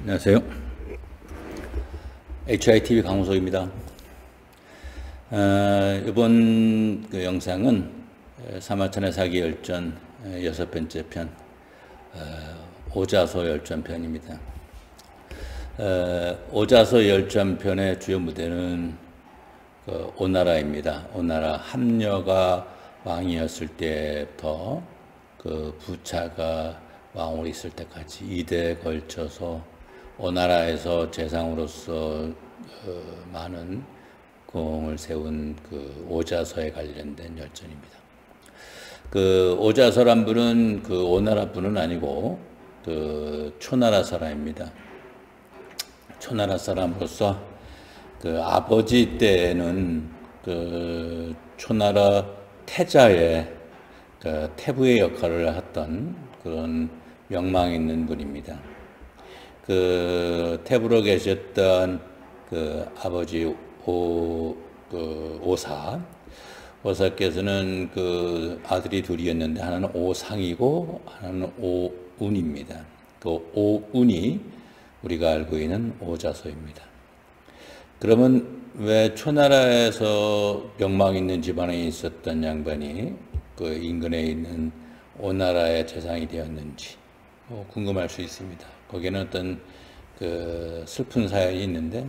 안녕하세요. HITV 강호석입니다. 이번 그 영상은 사마천의 사기 열전 6번째 편, 오자소 열전편입니다. 오자소 열전편의 주요 무대는 그 오나라입니다. 오나라 함녀가 왕이었을 때부터 그 부차가 왕으로 있을 때까지 2대에 걸쳐서 오나라에서 재상으로서 많은 공을 세운 그 오자소에 관련된 열전입니다. 그 오자소란 분은 그 오나라 분은 아니고 그 초나라 사람입니다. 초나라 사람으로서 그 아버지 때는 그 초나라 태자의 그 태부의 역할을 했던 그런 명망 있는 분입니다. 그 태부로 계셨던 그 아버지 오사께서는 그 아들이 둘이었는데 하나는 오상이고 하나는 오운입니다. 그 오운이 우리가 알고 있는 오자소입니다. 그러면 왜 초나라에서 명망 있는 집안에 있었던 양반이 그 인근에 있는 오나라의 재상이 되었는지 궁금할 수 있습니다. 거기에는 어떤 그 슬픈 사연이 있는데,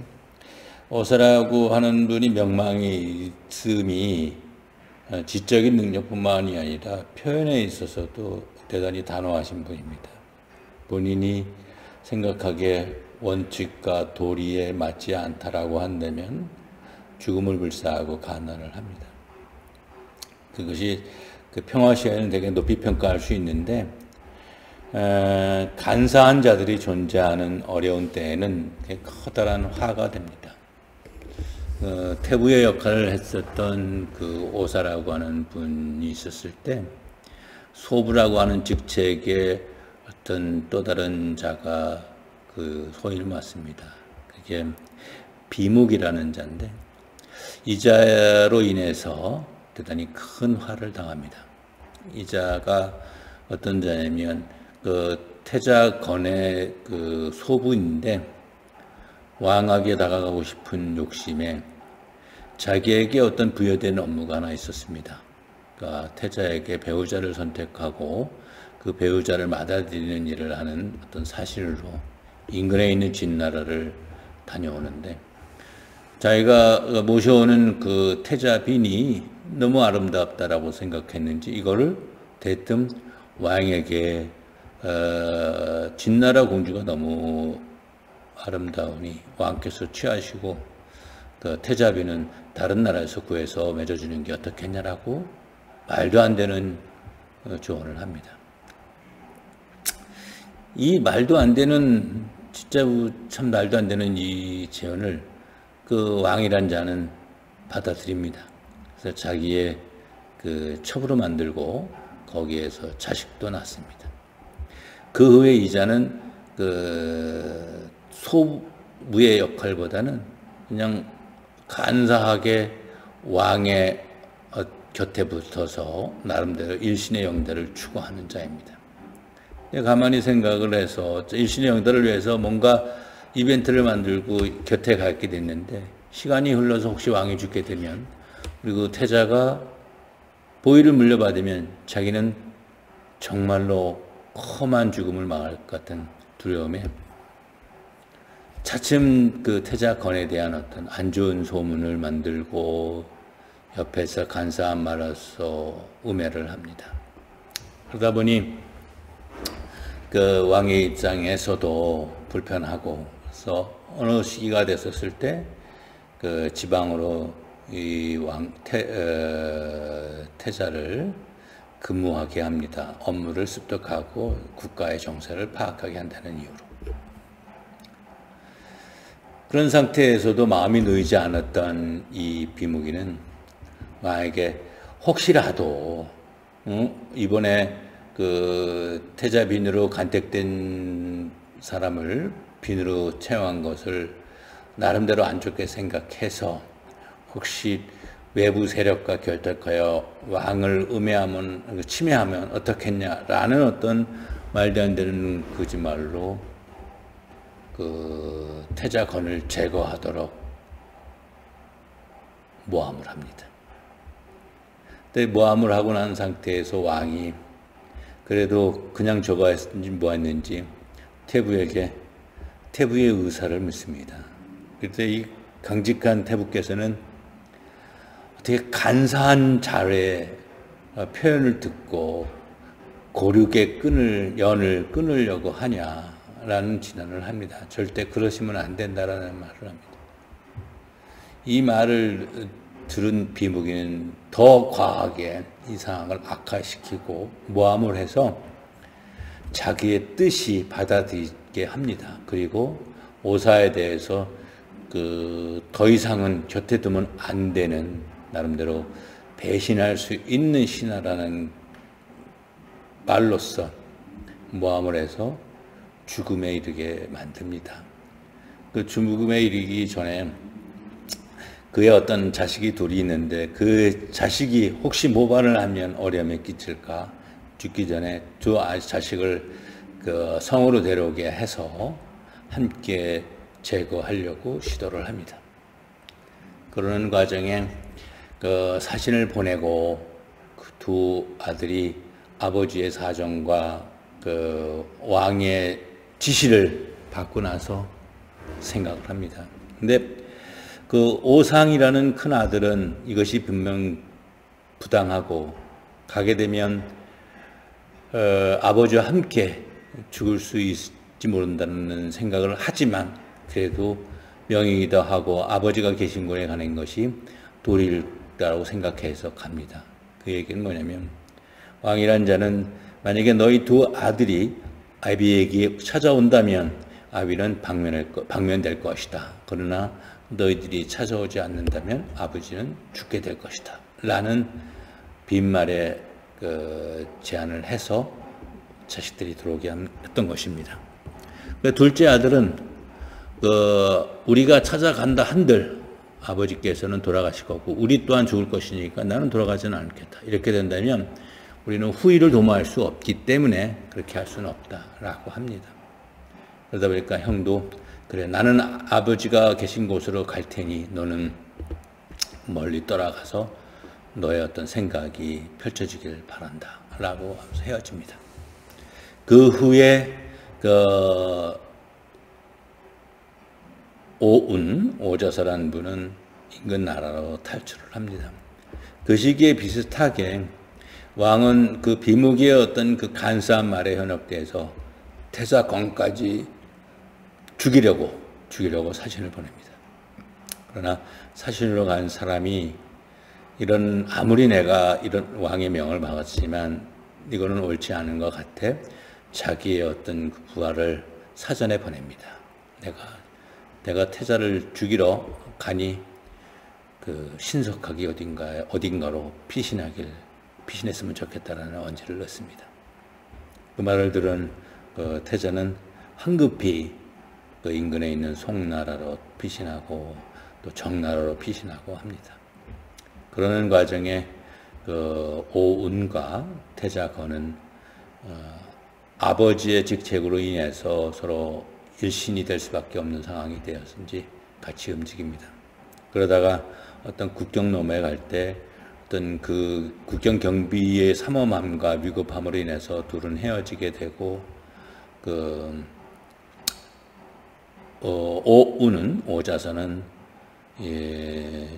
오사라고 하는 분이 명망이 있음이 지적인 능력뿐만이 아니라 표현에 있어서도 대단히 단호하신 분입니다. 본인이 생각하기에 원칙과 도리에 맞지 않다라고 한다면 죽음을 불사하고 간언을 합니다. 그것이 그 평화 시에는 되게 높이 평가할 수 있는데, 간사한 자들이 존재하는 어려운 때에는 커다란 화가 됩니다. 태부의 역할을 했었던 그 오사라고 하는 분이 있었을 때 소부라고 하는 직책에 어떤 또 다른 자가 그 소위를 맡습니다. 그게 비묵이라는 자인데, 이 자로 인해서 대단히 큰 화를 당합니다. 이 자가 어떤 자냐면 그 태자건의 그 소부인데, 왕에게 다가가고 싶은 욕심에 자기에게 어떤 부여된 업무가 하나 있었습니다. 그러니까 태자에게 배우자를 선택하고 그 배우자를 받아들이는 일을 하는 어떤 사실로 인근에 있는 진나라를 다녀오는데, 자기가 모셔오는 그 태자빈이 너무 아름답다라고 생각했는지 이거를 대뜸 왕에게 진나라 공주가 너무 아름다우니 왕께서 취하시고 그 태자빈은 다른 나라에서 구해서 맺어주는 게 어떻겠냐라고 말도 안 되는 조언을 합니다. 이 말도 안 되는, 진짜 참 말도 안 되는 이 제언을 그 왕이란 자는 받아들입니다. 그래서 자기의 그 첩으로 만들고 거기에서 자식도 낳습니다. 그 후에 이 자는 그 소부의 역할보다는 그냥 간사하게 왕의 곁에 붙어서 나름대로 일신의 영달을 추구하는 자입니다. 가만히 생각을 해서 일신의 영달을 위해서 뭔가 이벤트를 만들고 곁에 가게 됐는데, 시간이 흘러서 혹시 왕이 죽게 되면 그리고 태자가 보위를 물려받으면 자기는 정말로 험한 죽음을 망할 것 같은 두려움에 차츰 그 태자건에 대한 어떤 안 좋은 소문을 만들고 옆에서 간사한 말로서 음해를 합니다. 그러다 보니 그 왕의 입장에서도 불편하고, 그래서 어느 시기가 됐었을 때 그 지방으로 이 태자를 근무하게 합니다. 업무를 습득하고 국가의 정세를 파악하게 한다는 이유로. 그런 상태에서도 마음이 놓이지 않았던 이 비묵이는 왕에게 혹시라도 이번에 그 태자빈으로 간택된 사람을 빈으로 채용한 것을 나름대로 안 좋게 생각해서 혹시 외부 세력과 결탁하여 왕을 음해하면, 침해하면 어떻겠냐라는 어떤 말도 안 되는 거짓말로 그 태자건을 제거하도록 모함을 합니다. 근데 모함을 하고 난 상태에서 왕이 그래도 그냥 저거 했는지 뭐 했는지 태부의 의사를 묻습니다. 그때 이 강직한 태부께서는 어떻게 간사한 자의 표현을 듣고 고륙의 연을 끊으려고 하냐라는 진언을 합니다. 절대 그러시면 안 된다라는 말을 합니다. 이 말을 들은 비무기는 더 과하게 이 상황을 악화시키고 모함을 해서 자기의 뜻이 받아들이게 합니다. 그리고 오사에 대해서 더 이상은 곁에 두면 안 되는 나름대로 배신할 수 있는 신하라는 말로써 모함을 해서 죽음에 이르게 만듭니다. 그 죽음에 이르기 전에 그의 어떤 자식이 둘이 있는데 그 자식이 혹시 모발을 하면 어려움에 끼칠까 죽기 전에 두 자식을 그 성으로 데려오게 해서 함께 제거하려고 시도를 합니다. 그러는 과정에 그 사신을 보내고 그 두 아들이 아버지의 사정과 그 왕의 지시를 받고 나서 생각을 합니다. 근데 그 오상이라는 큰 아들은 이것이 분명 부당하고 가게 되면 아버지와 함께 죽을 수 있을지 모른다는 생각을 하지만 그래도 명이기도 하고 아버지가 계신 곳에 가는 것이 도리라고 생각해서 갑니다. 그 얘기는 뭐냐면 왕이란 자는 만약에 너희 두 아들이 아비에게 찾아온다면 아비는 방면될 것이다. 그러나 너희들이 찾아오지 않는다면 아버지는 죽게 될 것이다. 라는 빈말에 제안을 해서 자식들이 들어오게 했던 것입니다. 둘째 아들은 우리가 찾아간다 한들 아버지께서는 돌아가실 거고 우리 또한 죽을 것이니까 나는 돌아가지는 않겠다. 이렇게 된다면 우리는 후일을 도모할 수 없기 때문에 그렇게 할 수는 없다라고 합니다. 그러다 보니까 형도 그래 나는 아버지가 계신 곳으로 갈 테니 너는 멀리 떠나가서 너의 어떤 생각이 펼쳐지길 바란다 라고 하면서 헤어집니다. 그 후에 오자서라는 분은 인근 나라로 탈출을 합니다. 그 시기에 비슷하게 왕은 그 비무기의 어떤 그 간사한 말에 현혹돼서 태자건까지 죽이려고 사신을 보냅니다. 그러나 사신으로 간 사람이 아무리 내가 이런 왕의 명을 받았지만 이거는 옳지 않은 것 같아 자기의 어떤 그 부하를 사전에 보냅니다. 내가 태자를 죽이러 가니 그 신석하기 어딘가로 피신했으면 좋겠다라는 언지를 넣습니다. 그 말을 들은 태자는 황급히 그 인근에 있는 송나라로 피신하고 또 정나라로 피신하고 합니다. 그러는 과정에 오운과 태자건은 아버지의 직책으로 인해서 서로 일신이 될 수밖에 없는 상황이 되었는지 같이 움직입니다. 그러다가 어떤 국경 넘어갈 때 어떤 그 국경 경비의 삼엄함과 위급함으로 인해서 둘은 헤어지게 되고 오자서는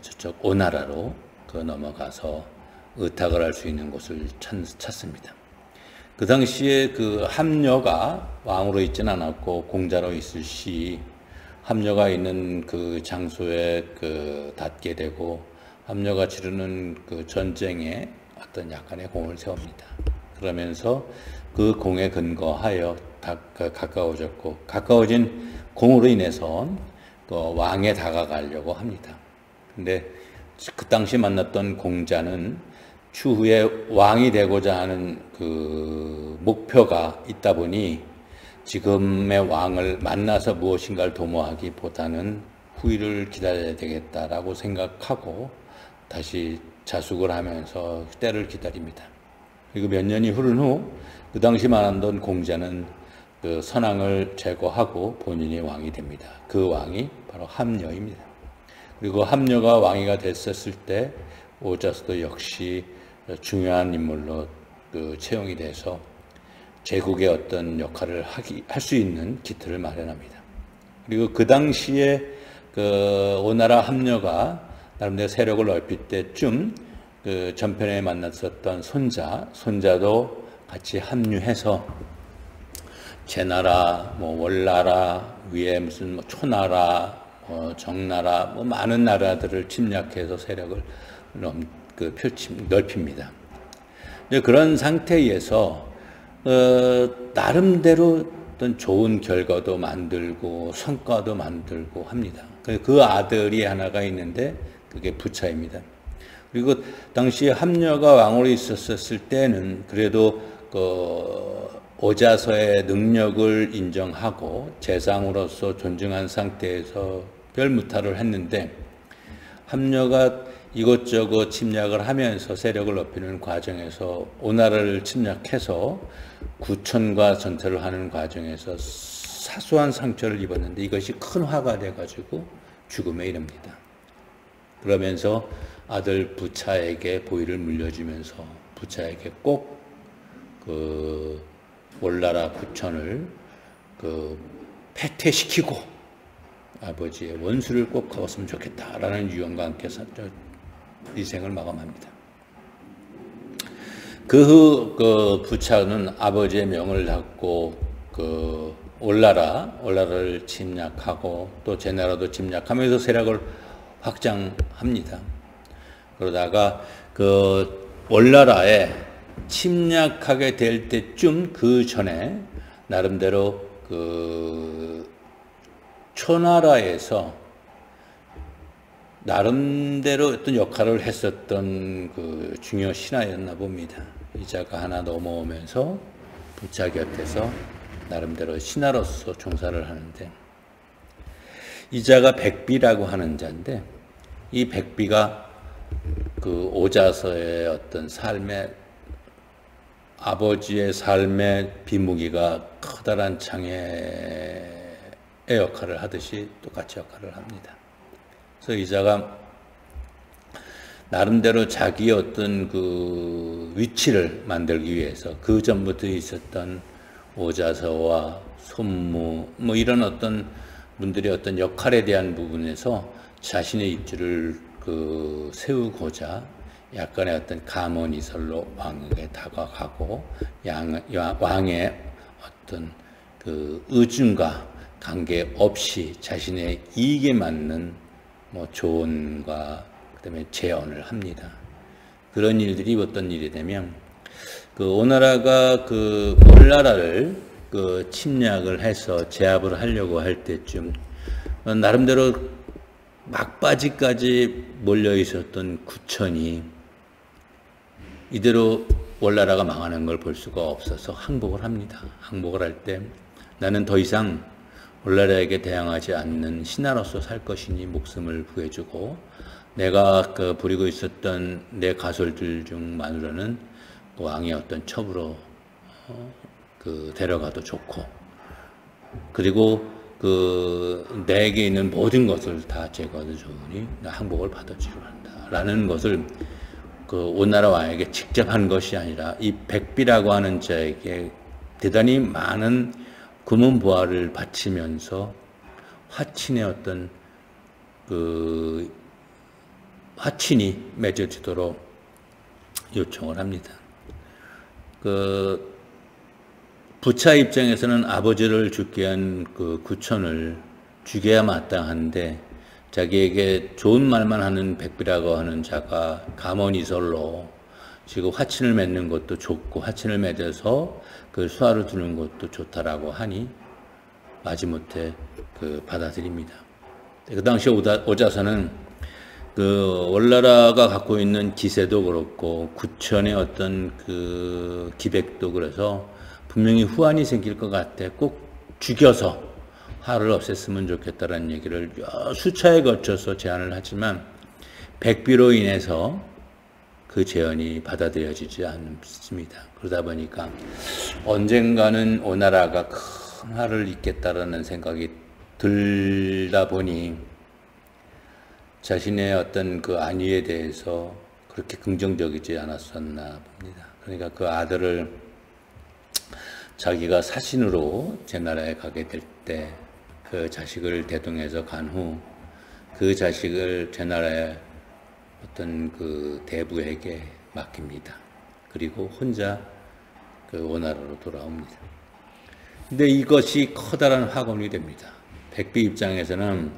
저쪽 오나라로 넘어가서 의탁을 할 수 있는 곳을 찾습니다. 그 당시에 그 함녀가 왕으로 있지는 않았고 공자로 있을 시 함녀가 있는 그 장소에 닿게 되고 함녀가 치르는 그 전쟁에 어떤 약간의 공을 세웁니다. 그러면서 그 공에 근거하여 가까워졌고 가까워진 공으로 인해서 왕에 다가가려고 합니다. 근데 그 당시 만났던 공자는 추후에 왕이 되고자 하는 그 목표가 있다 보니 지금의 왕을 만나서 무엇인가를 도모하기보다는 후일을 기다려야 되겠다라고 생각하고 다시 자숙을 하면서 때를 기다립니다. 그리고 몇 년이 흐른 후 그 당시 만났던 공자는 그 선왕을 제거하고 본인이 왕이 됩니다. 그 왕이 바로 함녀입니다. 그리고 함녀가 왕이가 됐었을 때 오자서도 역시 중요한 인물로 그 채용이 돼서 제국의 어떤 역할을 할 수 있는 기틀을 마련합니다. 그리고 그 당시에 그 오나라 함녀가 나름대로 세력을 넓힐 때쯤 그 전편에 만났었던 손자도 같이 합류해서 제나라, 뭐 월나라, 위에 무슨 뭐 초나라, 정나라, 뭐 많은 나라들을 침략해서 세력을 넓힙니다. 그런 상태에서 나름대로 어떤 좋은 결과도 만들고 성과도 만들고 합니다. 그 아들이 하나가 있는데 그게 부차입니다. 그리고 당시 함녀가 왕으로 있었을 때는 그래도 그 오자서의 능력을 인정하고 재상으로서 존중한 상태에서 별 무탈을 했는데 함녀가 이것저것 침략을 하면서 세력을 높이는 과정에서 오나라를 침략해서 구천과 전투를 하는 과정에서 사소한 상처를 입었는데 이것이 큰 화가 돼가지고 죽음에 이릅니다. 그러면서 아들 부차에게 보위를 물려주면서 부차에게 꼭 그 월나라 구천을 그 패퇴시키고 아버지의 원수를 꼭 거었으면 좋겠다라는 유언과 함께 희생을 마감합니다. 그 후 그 부차는 아버지의 명을 받고 그 월나라를 침략하고 또 제나라도 침략하면서 세력을 확장합니다. 그러다가 그 월나라에 침략하게 될 때쯤 그 전에 나름대로 그 초나라에서 나름대로 어떤 역할을 했었던 그 중요 신하였나 봅니다. 이자가 하나 넘어오면서 부차 곁에서 나름대로 신하로서 종사를 하는데 이자가 백비라고 하는 자인데 이 백비가 그 오자서의 어떤 삶의 아버지의 삶의 비무기가 커다란 장애의 역할을 하듯이 똑같이 역할을 합니다. 그래서 이자가 나름대로 자기의 어떤 그 위치를 만들기 위해서 그 전부터 있었던 오자서와 손무 뭐 이런 어떤 분들의 어떤 역할에 대한 부분에서 자신의 입지를 그 세우고자 약간의 어떤 감언이설로 왕에게 다가가고 왕의 어떤 그 의중과 관계없이 자신의 이익에 맞는 뭐 조언과 그다음에 제언을 합니다. 그런 일들이 어떤 일이 되면 그 오나라가 그 월나라를 그 침략을 해서 제압을 하려고 할 때쯤 나름대로 막바지까지 몰려 있었던 구천이 이대로 월나라가 망하는 걸 볼 수가 없어서 항복을 합니다. 항복을 할 때 나는 더 이상 월나라에게 대항하지 않는 신하로서 살 것이니 목숨을 구해주고 내가 그 부리고 있었던 내 가솔들 중 마누라는 왕의 어떤 첩으로 그 데려가도 좋고 그리고 그 내게 있는 모든 것을 다 제거해도 좋으니 항복을 받아주려 한다라는 것을 그 오나라 왕에게 직접 한 것이 아니라 이 백비라고 하는 자에게 대단히 많은 금은보화를 바치면서 화친의 어떤 그 화친이 맺어지도록 요청을 합니다. 그 부차 입장에서는 아버지를 죽게 한 그 구천을 죽여야 마땅한데 자기에게 좋은 말만 하는 백비라고 하는 자가 감언이설로 지금 화친을 맺는 것도 좋고 화친을 맺어서 그 수하를 두는 것도 좋다라고 하니 마지못해 그 받아들입니다. 그 당시 오자서는 그 월나라가 갖고 있는 기세도 그렇고 구천의 어떤 그 기백도 그래서 분명히 후환이 생길 것 같아 꼭 죽여서 화를 없앴으면 좋겠다라는 얘기를 수차에 거쳐서 제안을 하지만 백비로 인해서 그 제안이 받아들여지지 않습니다. 그러다 보니까 언젠가는 오나라가 큰 큰 화를 입겠다라는 생각이 들다 보니 자신의 어떤 그 안위에 대해서 그렇게 긍정적이지 않았었나 봅니다. 그러니까 그 아들을 자기가 사신으로 제나라에 가게 될 때 그 자식을 대동해서 간 후 그 자식을 제나라의 어떤 그 대부에게 맡깁니다. 그리고 혼자 그 오나라로 돌아옵니다. 근데 이것이 커다란 학원이 됩니다. 백비 입장에서는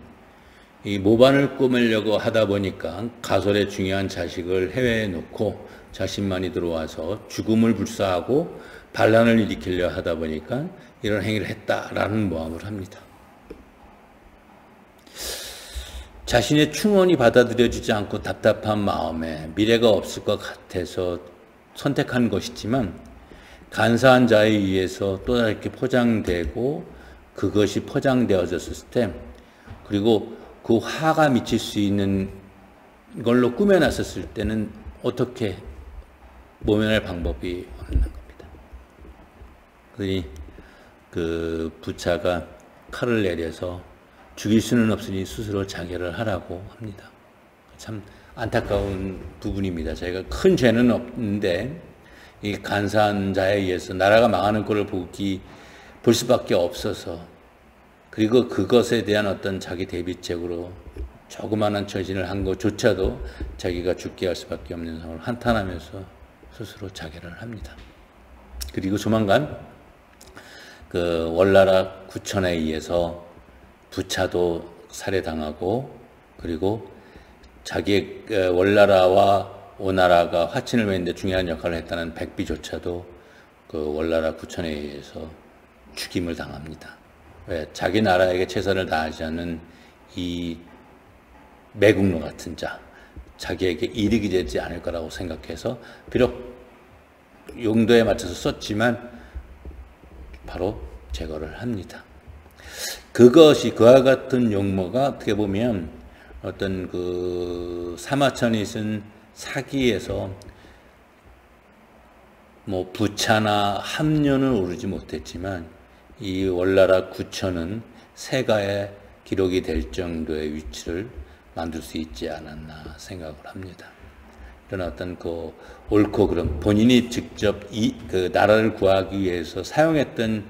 이 모반을 꾸밀려고 하다 보니까 가솔의 중요한 자식을 해외에 놓고 자신만이 들어와서 죽음을 불사하고 반란을 일으키려 하다 보니까 이런 행위를 했다라는 모함을 합니다. 자신의 충언이 받아들여지지 않고 답답한 마음에 미래가 없을 것 같아서 선택한 것이지만 간사한 자에 의해서 또 다르게 포장되고 그것이 포장되어졌을 때 그리고 그 화가 미칠 수 있는 걸로 꾸며놨었을 때는 어떻게 모면할 방법이 없는 겁니다. 그러니 그 부차가 칼을 내려서 죽일 수는 없으니 스스로 자결을 하라고 합니다. 참 안타까운 부분입니다. 저희가 큰 죄는 없는데 이 간사한 자에 의해서 나라가 망하는 꼴을 볼 수밖에 없어서 그리고 그것에 대한 어떤 자기 대비책으로 조그마한 처신을 한 것조차도 자기가 죽게 할 수밖에 없는 상황을 한탄하면서 스스로 자결을 합니다. 그리고 조만간 그 월나라 구천에 의해서 부차도 살해당하고 그리고 자기 월나라와 오나라가 화친을 맺는데 중요한 역할을 했다는 백비조차도 그 월나라 구천에 의해서 죽임을 당합니다. 왜? 자기 나라에게 최선을 다하지 않는 이 매국노 같은 자, 자기에게 이득이 되지 않을 거라고 생각해서 비록 용도에 맞춰서 썼지만 바로 제거를 합니다. 그것이 그와 같은 용모가 어떻게 보면 어떤 그 사마천이 쓴 사기에서 뭐 부차나 함년을 오르지 못했지만 이 월나라 구천은 세가에 기록이 될 정도의 위치를 만들 수 있지 않았나 생각을 합니다. 이런 어떤 그 옳고 그름 본인이 직접 그 나라를 구하기 위해서 사용했던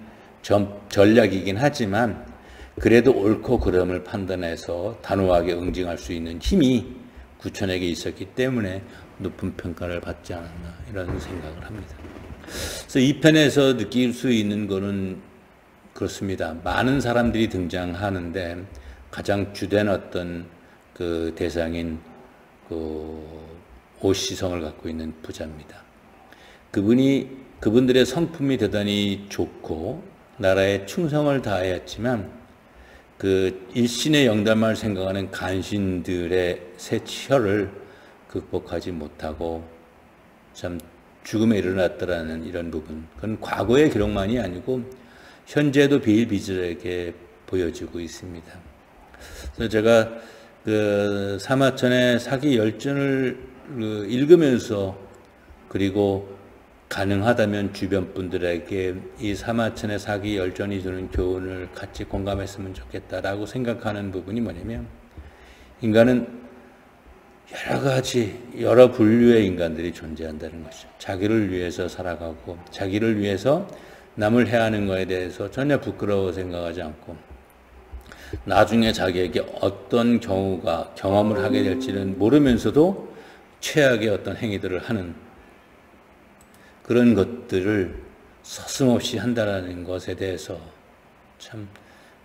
전략이긴 하지만 그래도 옳고 그름을 판단해서 단호하게 응징할 수 있는 힘이 구천에게 있었기 때문에 높은 평가를 받지 않았나 이런 생각을 합니다. 그래서 이 편에서 느낄 수 있는 거는 그렇습니다. 많은 사람들이 등장하는데 가장 주된 어떤 그 대상인 그 오시성을 갖고 있는 부자입니다. 그분들의 성품이 대단히 좋고 나라에 충성을 다하였지만 그 일신의 영달만을 생각하는 간신들의 세치혈을 극복하지 못하고 참 죽음에 이르렀다라는 이런 부분. 그건 과거의 기록만이 아니고 현재도 비일비재하게 보여지고 있습니다. 그래서 제가 그 사마천의 사기 열전을 읽으면서 그리고 가능하다면 주변 분들에게 이 사마천의 사기 열전이 주는 교훈을 같이 공감했으면 좋겠다라고 생각하는 부분이 뭐냐면 인간은 여러 분류의 인간들이 존재한다는 것이죠. 자기를 위해서 살아가고 자기를 위해서 남을 해하는 것에 대해서 전혀 부끄러워 생각하지 않고 나중에 자기에게 어떤 경험을 하게 될지는 모르면서도 최악의 어떤 행위들을 하는 그런 것들을 서슴없이 한다는 것에 대해서 참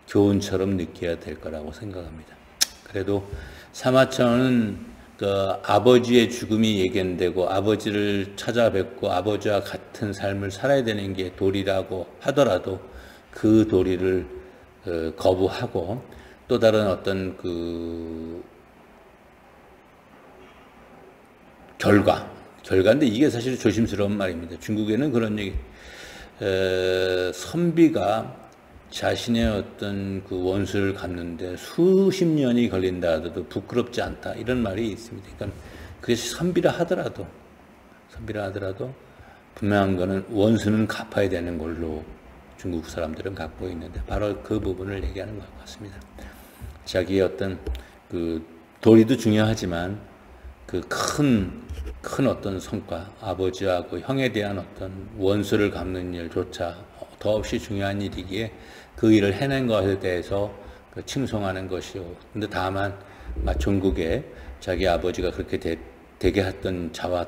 교훈처럼 느껴야 될 거라고 생각합니다. 그래도 사마천은 그 아버지의 죽음이 예견되고 아버지를 찾아뵙고 아버지와 같은 삶을 살아야 되는 게 도리라고 하더라도 그 도리를 거부하고 또 다른 어떤 그 결과인데 이게 사실 조심스러운 말입니다. 중국에는 그런 얘기, 선비가 자신의 어떤 그 원수를 갚는데 수십 년이 걸린다 하더라도 부끄럽지 않다 이런 말이 있습니다. 그러니까 그것이 선비라 하더라도 분명한 거는 원수는 갚아야 되는 걸로 중국 사람들은 갖고 있는데 바로 그 부분을 얘기하는 것 같습니다. 자기의 어떤 그 도리도 중요하지만 그 큰 어떤 성과, 아버지와 그 형에 대한 어떤 원수를 갚는 일조차 더없이 중요한 일이기에 그 일을 해낸 것에 대해서 그 칭송하는 것이요. 근데 다만 종국에 자기 아버지가 그렇게 되게 했던 자와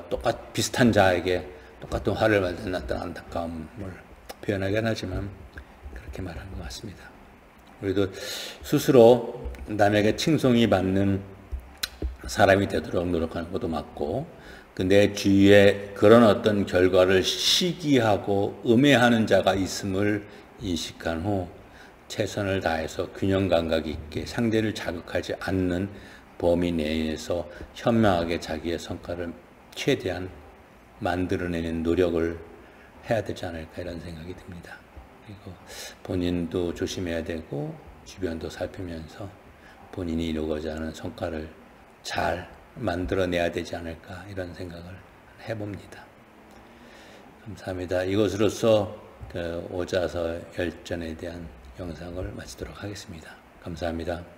비슷한 자에게 똑같은 화를 받았던 안타까움을 표현하긴 하지만 그렇게 말하는 것 같습니다. 우리도 스스로 남에게 칭송이 받는 사람이 되도록 노력하는 것도 맞고, 내 주위에 그런 어떤 결과를 시기하고 음해하는 자가 있음을 인식한 후 최선을 다해서 균형 감각 있게 상대를 자극하지 않는 범위 내에서 현명하게 자기의 성과를 최대한 만들어내는 노력을 해야 되지 않을까 이런 생각이 듭니다. 그리고 본인도 조심해야 되고 주변도 살피면서 본인이 이루고자 하는 성과를 잘 만들어내야 되지 않을까 이런 생각을 해봅니다. 감사합니다. 이것으로서 오자서 열전에 대한 영상을 마치도록 하겠습니다. 감사합니다.